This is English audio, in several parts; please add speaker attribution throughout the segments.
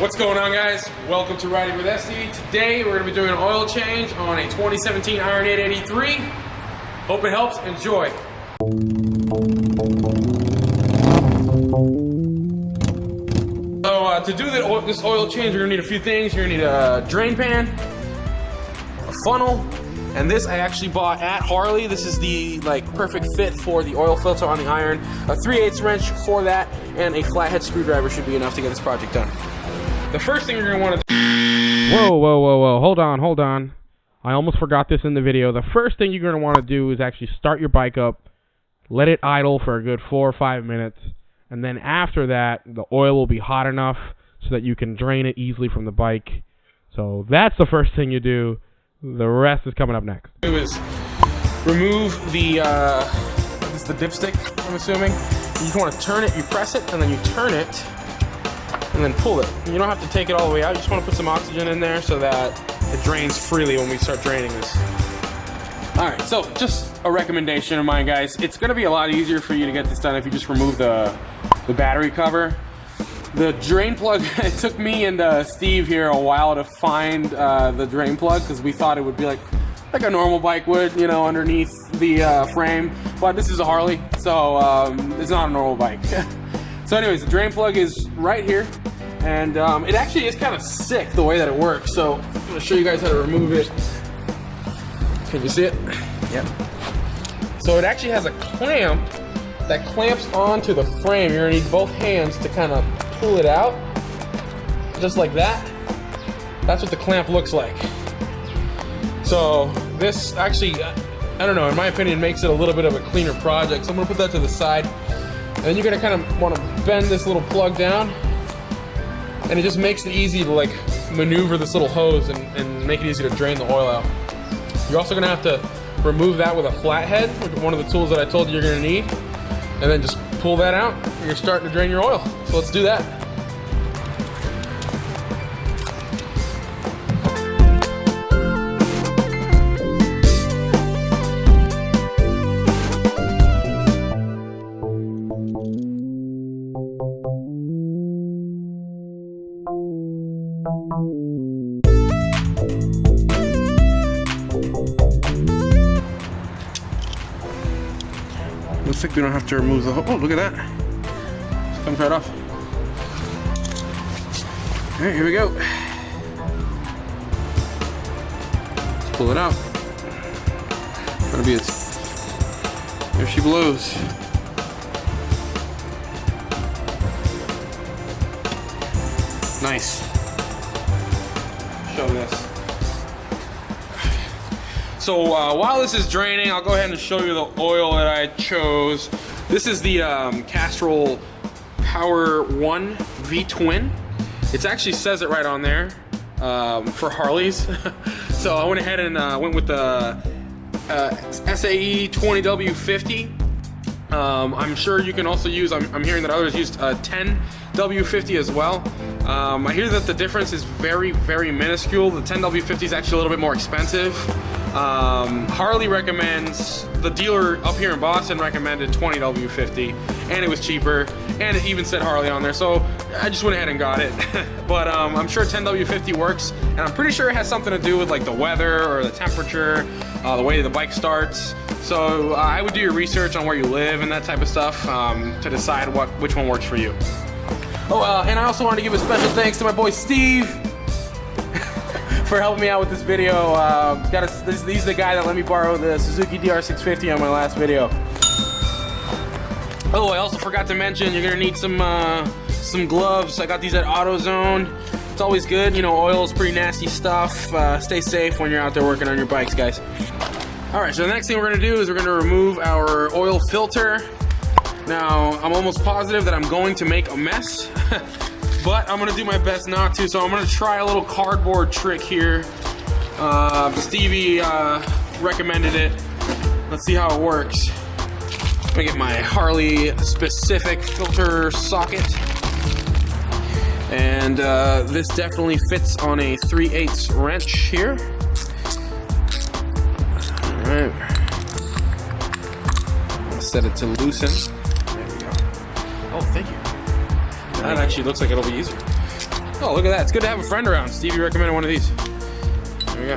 Speaker 1: What's going on, guys? Welcome to Riding with Esty. Today we're going to be doing an oil change on a 2017 Iron 883. Hope it helps. Enjoy. So to do this oil change, you're going to need a few things. You're going to need a drain pan, a funnel, and this I actually bought at Harley. This is the perfect fit for the oil filter on the iron. A 3/8 wrench for that, and a flathead screwdriver should be enough to get this project done. The first thing you're going to want to do...
Speaker 2: Whoa. Hold on. I almost forgot this in the video. The first thing you're going to want to do is actually start your bike up, let it idle for a good 4 or 5 minutes, and then after that, the oil will be hot enough so that you can drain it easily from the bike. So that's the first thing you do. The rest is coming up next.
Speaker 1: Do is remove the this is the dipstick, I'm assuming. You just want to turn it, you press it, and then you turn it, and then pull it. You don't have to take it all the way out. You just want to put some oxygen in there so that it drains freely when we start draining this. Alright, so just a recommendation of mine, guys. It's going to be a lot easier for you to get this done if you just remove the battery cover. The drain plug, it took me and Steve here a while to find the drain plug because we thought it would be like a normal bike would, you know, underneath the frame. But this is a Harley, so it's not a normal bike. So anyways, the drain plug is right here. And it actually is kind of sick the way that it works. So I'm going to show you guys how to remove it. Can you see it? Yep. So it actually has a clamp that clamps onto the frame. You're going to need both hands to kind of pull it out. Just like that. That's what the clamp looks like. So this actually, I don't know, in my opinion, makes it a little bit of a cleaner project. So I'm going to put that to the side. And then you're going to kind of want to bend this little plug down. And it just makes it easy to maneuver this little hose and make it easy to drain the oil out. You're also gonna have to remove that with a flathead, one of the tools that I told you you're gonna need, and then just pull that out and you're starting to drain your oil. So let's do that. Looks like we don't have to remove the hose. Oh, look at that. It comes right off. All right, here we go. Let's pull it out. That'll be it. There she blows. Nice. Show this. So while this is draining, I'll go ahead and show you the oil that I chose. This is the Castrol Power One V-Twin. It actually says it right on there for Harleys. So I went ahead and went with the SAE 20W50. I'm sure you can also use, I'm hearing that others used 10W50 as well. I hear that the difference is very, very minuscule. The 10W50 is actually a little bit more expensive. Harley recommends, the dealer up here in Boston recommended 20W50, and it was cheaper, and it even said Harley on there, so I just went ahead and got it. But I'm sure 10W50 works, and I'm pretty sure it has something to do with the weather or the temperature, the way the bike starts. So I would do your research on where you live and that type of stuff to decide which one works for you. Oh, and I also wanted to give a special thanks to my boy Steve for helping me out with this video. He's the guy that let me borrow the Suzuki DR650 on my last video. Oh, I also forgot to mention, you're gonna need some gloves. I got these at AutoZone. It's always good, you know, oil is pretty nasty stuff. Stay safe when you're out there working on your bikes, guys. All right, so the next thing we're gonna do is we're gonna remove our oil filter. Now, I'm almost positive that I'm going to make a mess, but I'm gonna do my best not to, so I'm gonna try a little cardboard trick here. Stevie recommended it. Let's see how it works. I'm gonna get my Harley specific filter socket. And this definitely fits on a 3/8 wrench here. Alright. Set it to loosen. There we go. Oh, thank you. That actually looks like it'll be easier. Oh, look at that. It's good to have a friend around. Stevie recommended one of these. There we go.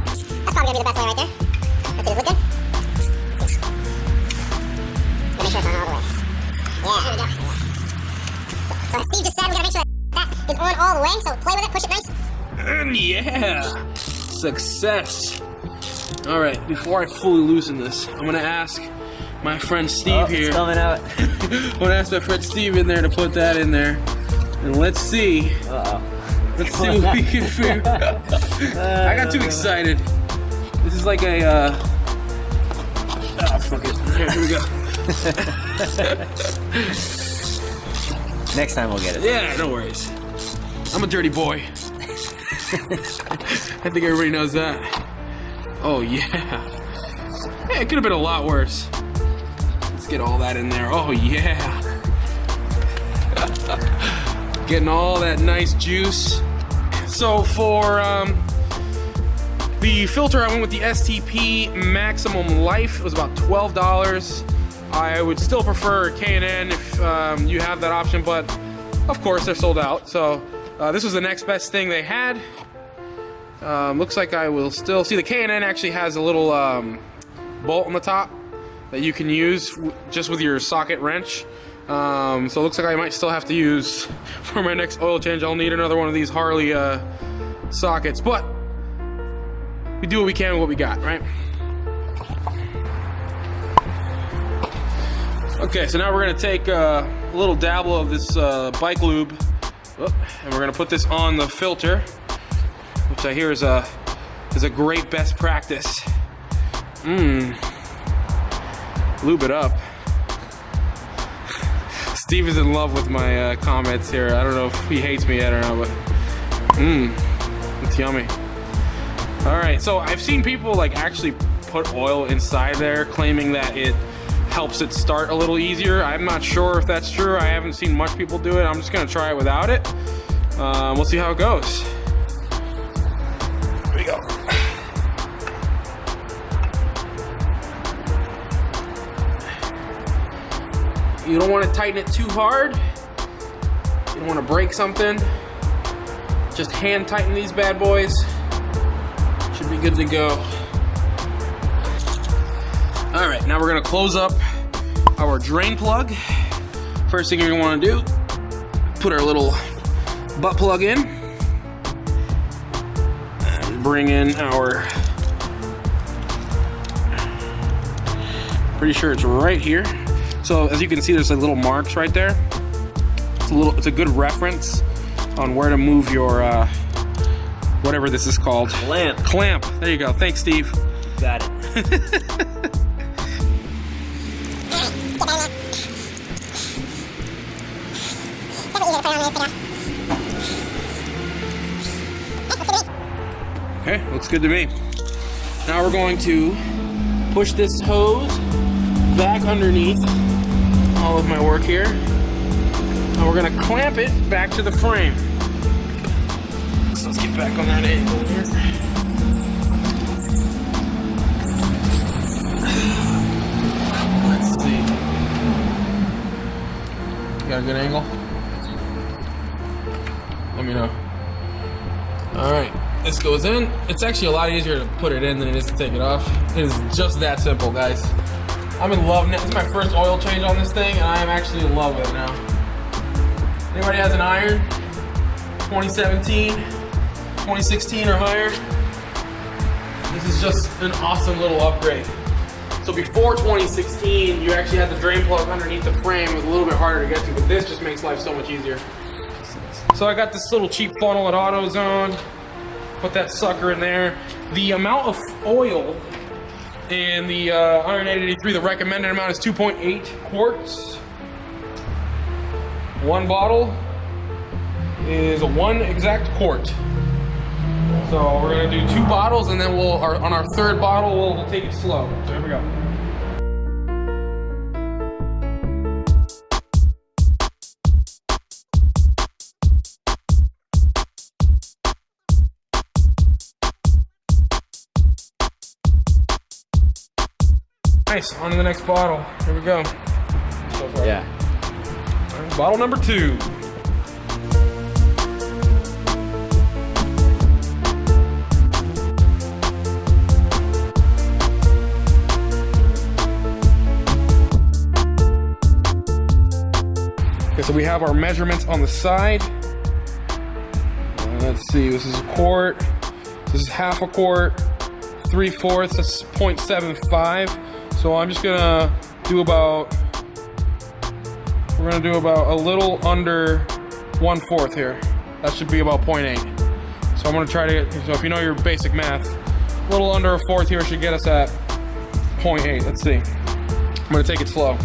Speaker 3: That's probably gonna be the best way right there. Let's see, does it look good? Gotta make sure it's on all the way. Yeah, there we go. So Steve just said we gotta make sure that is on all the way, so play with it, push it nice.
Speaker 1: And yeah! Success! Alright, before I fully loosen this, I'm gonna ask my friend Steve here.
Speaker 4: It's coming out.
Speaker 1: I'm gonna ask my friend Steve in there to put that in there. And let's see. Let's see what we can figure out. I got too excited. This is like a, oh, fuck it. Here we go.
Speaker 4: Next time we'll get it.
Speaker 1: Yeah, no worries. I'm a dirty boy. I think everybody knows that. Oh, yeah. Hey, it could have been a lot worse. Let's get all that in there. Oh, yeah. Getting all that nice juice. So for the filter, I went with the STP Maximum Life. It was about $12. I would still prefer K&N if you have that option, but of course they're sold out. So this was the next best thing they had. Looks like I will still see the K&N actually has a little bolt on the top that you can use just with your socket wrench. So it looks like I might still have to use for my next oil change. I'll need another one of these Harley sockets, but we do what we can with what we got, right? Okay, so now we're gonna take a little dabble of this bike lube, and we're gonna put this on the filter, which I hear is a great best practice. Lube it up. Steve is in love with my comments here. I don't know if he hates me yet or not, but it's yummy. All right, so I've seen people like actually put oil inside there, claiming that it helps it start a little easier. I'm not sure if that's true. I haven't seen much people do it. I'm just gonna try it without it. We'll see how it goes. Here we go. You don't want to tighten it too hard. You don't want to break something. Just hand tighten these bad boys. Should be good to go. All right, now we're gonna close up our drain plug. First thing you're gonna want to do, put our little butt plug in and bring in our, pretty sure it's right here. So as you can see, there's like little marks right there. It's a good reference on where to move your whatever this is called. Clamp. There you go. Thanks, Steve.
Speaker 4: Got it.
Speaker 1: Okay, looks good to me. Now we're going to push this hose back underneath all of my work here, and we're gonna clamp it back to the frame. So let's get back on that angle here. Let's see. You got a good angle? Let me know. All right, this goes in. It's actually a lot easier to put it in than it is to take it off. It is just that simple, guys. I'm in love now. This is my first oil change on this thing, and I am actually in love with it now. Anybody has an iron? 2017, 2016 or higher? This is just an awesome little upgrade. So before 2016, you actually had the drain plug underneath the frame. It was a little bit harder to get to, but this just makes life so much easier. So I got this little cheap funnel at AutoZone. Put that sucker in there. The amount of oil in the Iron 883, the recommended amount is 2.8 quarts. One bottle is 1 exact quart. So we're gonna do 2 bottles, and then on our 3rd bottle, we'll take it slow. So here we go. Nice, on to the next bottle. Here we go. So far.
Speaker 4: Yeah.
Speaker 1: Bottle number 2. Okay, so we have our measurements on the side. Let's see, this is a quart, this is half a quart, 3/4, that's 0.75. So I'm just gonna do about, we're gonna do about a little under 1/4 here. That should be about 0.8. So I'm gonna try to get, so if you know your basic math, a little under a fourth here should get us at 0.8. Let's see. I'm gonna take it slow.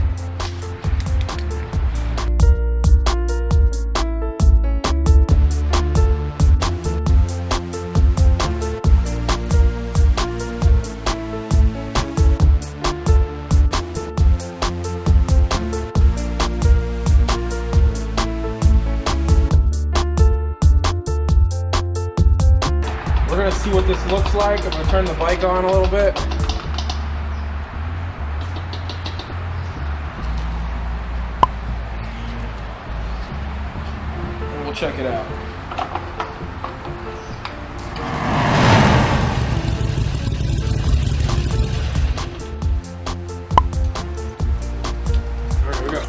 Speaker 1: We're gonna see what this looks like. I'm gonna turn the bike on a little bit. And we'll check it out. All right, here we go.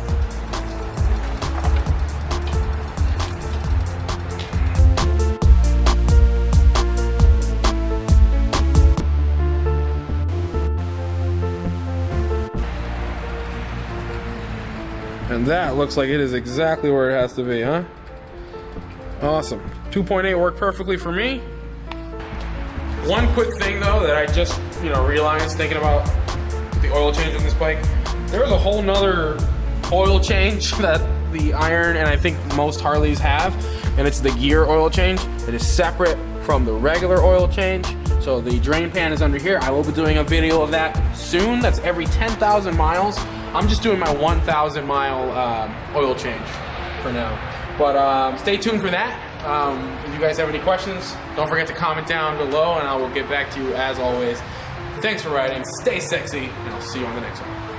Speaker 1: And that looks like it is exactly where it has to be, huh? Awesome. 2.8 worked perfectly for me. One quick thing though that I just, realized thinking about the oil change on this bike. There was a whole nother oil change that the Iron and I think most Harleys have, and it's the gear oil change. It is separate from the regular oil change. So the drain pan is under here. I will be doing a video of that soon. That's every 10,000 miles. I'm just doing my 1,000 mile oil change for now. But stay tuned for that. If you guys have any questions, don't forget to comment down below and I will get back to you as always. Thanks for riding, stay sexy, and I'll see you on the next one.